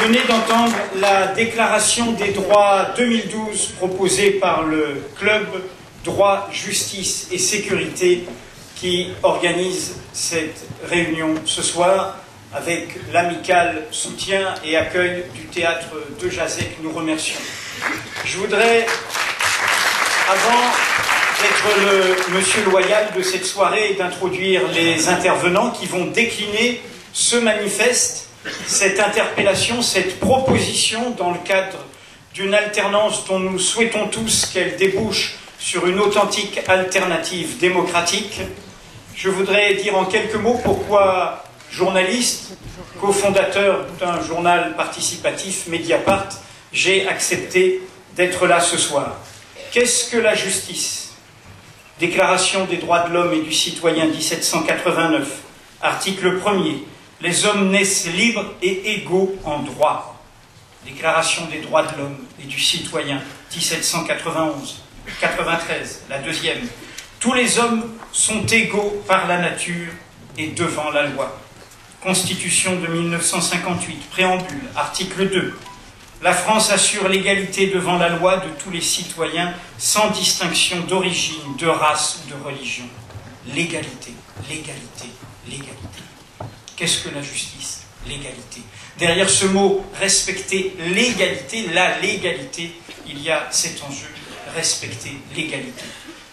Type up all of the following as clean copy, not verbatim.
venez d'entendre la déclaration des droits 2012 proposée par le club Droit, Justice et Sécurité qui organise cette réunion ce soir avec l'amical soutien et accueil du théâtre de Jazet que nous remercions. Je voudrais, avant d'être le monsieur loyal de cette soirée et d'introduire les intervenants qui vont décliner ce manifeste, cette interpellation, cette proposition dans le cadre d'une alternance dont nous souhaitons tous qu'elle débouche sur une authentique alternative démocratique, je voudrais dire en quelques mots pourquoi, journaliste, cofondateur d'un journal participatif, Mediapart, j'ai accepté d'être là ce soir. Qu'est-ce que la justice? Déclaration des droits de l'homme et du citoyen 1789, article 1er. Les hommes naissent libres et égaux en droit. Déclaration des droits de l'homme et du citoyen 1791, 93, la deuxième. Tous les hommes sont égaux par la nature et devant la loi. Constitution de 1958, préambule, article 2. La France assure l'égalité devant la loi de tous les citoyens sans distinction d'origine, de race ou de religion. L'égalité, l'égalité, l'égalité. Qu'est-ce que la justice? L'égalité. Derrière ce mot respecter l'égalité, la légalité, il y a cet enjeu, respecter l'égalité.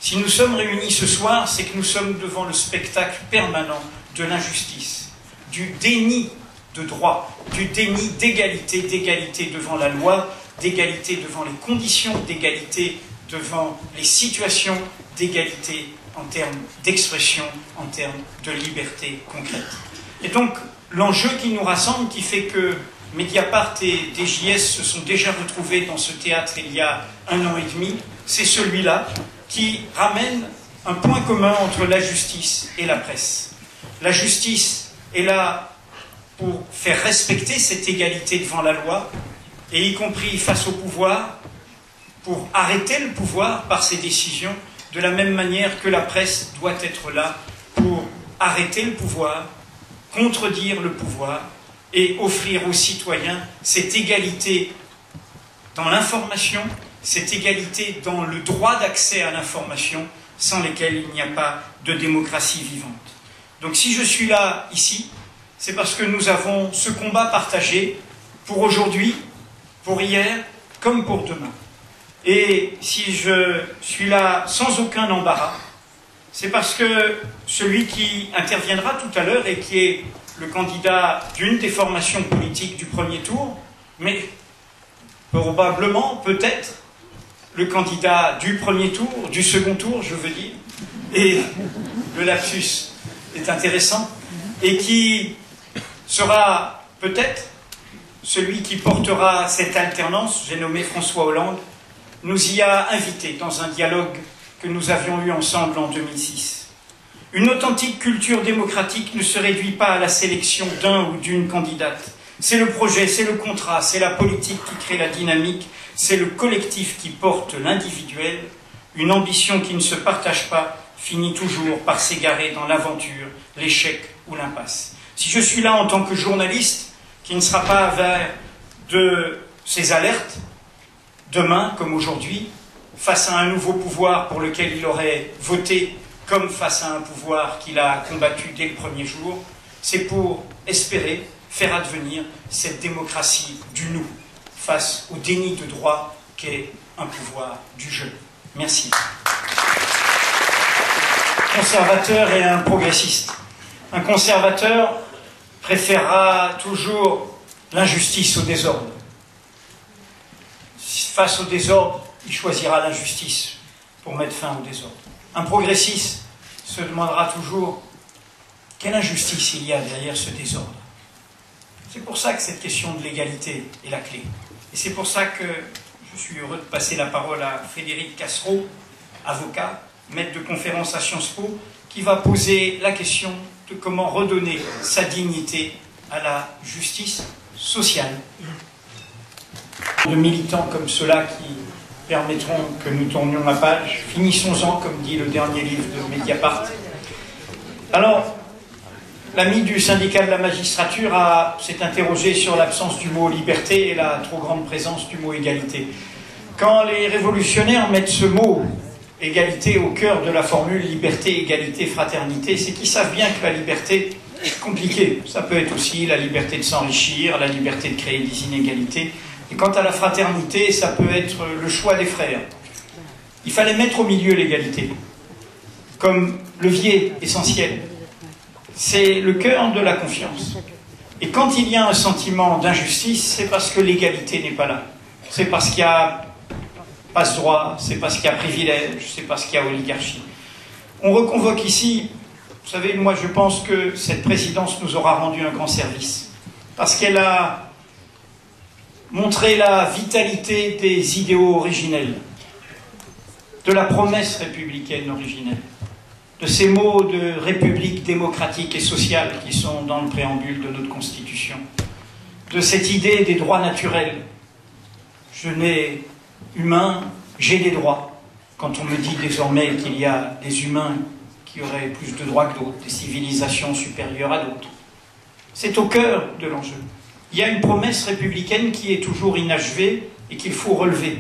Si nous sommes réunis ce soir, c'est que nous sommes devant le spectacle permanent de l'injustice, du déni de droit, du déni d'égalité, d'égalité devant la loi, d'égalité devant les conditions, d'égalité devant les situations, d'égalité en termes d'expression, en termes de liberté concrète. Et donc, l'enjeu qui nous rassemble, qui fait que Mediapart et DJS se sont déjà retrouvés dans ce théâtre il y a 1 an et demi, c'est celui-là qui ramène un point commun entre la justice et la presse. La justice est là pour faire respecter cette égalité devant la loi, et y compris face au pouvoir, pour arrêter le pouvoir par ses décisions, de la même manière que la presse doit être là pour arrêter le pouvoir, contredire le pouvoir et offrir aux citoyens cette égalité dans l'information, cette égalité dans le droit d'accès à l'information, sans lesquelles il n'y a pas de démocratie vivante. Donc si je suis là, ici, c'est parce que nous avons ce combat partagé pour aujourd'hui, pour hier, comme pour demain. Et si je suis là sans aucun embarras, c'est parce que celui qui interviendra tout à l'heure et qui est le candidat d'une des formations politiques du premier tour, mais probablement, peut-être, le candidat du premier tour, du second tour, je veux dire, et le lapsus est intéressant, et qui sera peut-être celui qui portera cette alternance, j'ai nommé François Hollande, nous y a invités dans un dialogue que nous avions eu ensemble en 2006. Une authentique culture démocratique ne se réduit pas à la sélection d'un ou d'une candidate. C'est le projet, c'est le contrat, c'est la politique qui crée la dynamique, c'est le collectif qui porte l'individuel. Une ambition qui ne se partage pas finit toujours par s'égarer dans l'aventure, l'échec ou l'impasse. Si je suis là en tant que journaliste, qui ne sera pas avare de ces alertes, demain comme aujourd'hui, face à un nouveau pouvoir pour lequel il aurait voté comme face à un pouvoir qu'il a combattu dès le premier jour, c'est pour espérer faire advenir cette démocratie du nous face au déni de droit qu'est un pouvoir du je. Merci. Conservateur et un progressiste. Un conservateur préférera toujours l'injustice au désordre. Face au désordre, il choisira l'injustice pour mettre fin au désordre. Un progressiste se demandera toujours quelle injustice il y a derrière ce désordre. C'est pour ça que cette question de l'égalité est la clé. Et c'est pour ça que je suis heureux de passer la parole à Frédéric Cassereau, avocat, maître de conférence à Sciences Po, qui va poser la question de comment redonner sa dignité à la justice sociale. De militants comme ceux-là qui permettront que nous tournions la page. Finissons-en, comme dit le dernier livre de Mediapart. Alors, L'ami du syndicat de la magistrature s'est interrogé sur l'absence du mot liberté et la trop grande présence du mot égalité. Quand les révolutionnaires mettent ce mot égalité au cœur de la formule liberté, égalité, fraternité, c'est qu'ils savent bien que la liberté est compliquée. Ça peut être aussi la liberté de s'enrichir, la liberté de créer des inégalités. Et quant à la fraternité, ça peut être le choix des frères. Il fallait mettre au milieu l'égalité, comme levier essentiel. C'est le cœur de la confiance. Et quand il y a un sentiment d'injustice, c'est parce que l'égalité n'est pas là. C'est parce qu'il y a passe-droit, c'est parce qu'il y a privilège, c'est parce qu'il y a oligarchie. On reconvoque ici, vous savez, moi je pense que cette présidence nous aura rendu un grand service, parce qu'elle a montré la vitalité des idéaux originels, de la promesse républicaine originelle, de ces mots de république démocratique et sociale qui sont dans le préambule de notre Constitution, de cette idée des droits naturels. Je n'ai humain, j'ai des droits. Quand on me dit désormais qu'il y a des humains qui auraient plus de droits que d'autres, des civilisations supérieures à d'autres. C'est au cœur de l'enjeu. Il y a une promesse républicaine qui est toujours inachevée et qu'il faut relever.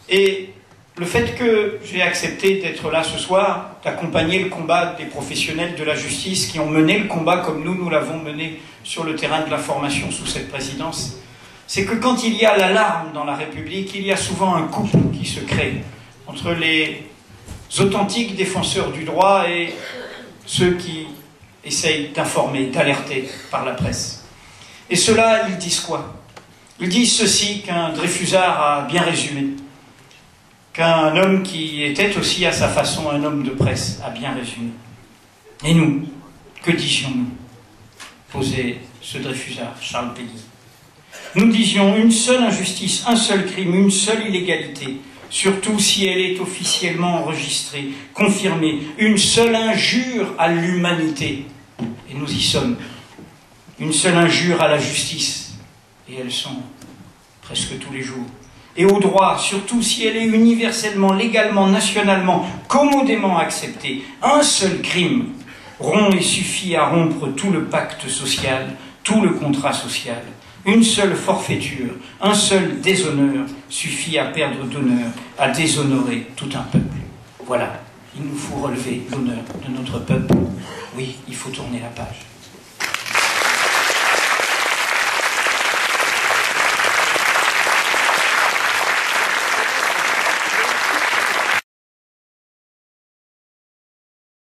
Et le fait que j'ai accepté d'être là ce soir, d'accompagner le combat des professionnels de la justice qui ont mené le combat comme nous l'avons mené sur le terrain de la formation sous cette présidence, c'est que quand il y a l'alarme dans la République, il y a souvent un couple qui se crée entre les authentiques défenseurs du droit et ceux qui essayent d'informer, d'alerter par la presse. Et ceux-là, ils disent quoi? Ils disent ceci qu'un Dreyfusard a bien résumé, qu'un homme qui était aussi à sa façon un homme de presse a bien résumé. Et nous, que disions-nous? Posait ce Dreyfusard, Charles Péguy. Nous disions une seule injustice, un seul crime, une seule illégalité, surtout si elle est officiellement enregistrée, confirmée, une seule injure à l'humanité. Et nous y sommes. Une seule injure à la justice, et elles sont presque tous les jours. Et au droit, surtout si elle est universellement, légalement, nationalement, commodément acceptée. Un seul crime rompt et suffit à rompre tout le pacte social, tout le contrat social. Une seule forfaiture, un seul déshonneur suffit à perdre d'honneur, à déshonorer tout un peuple. Voilà, il nous faut relever l'honneur de notre peuple. Oui, il faut tourner la page.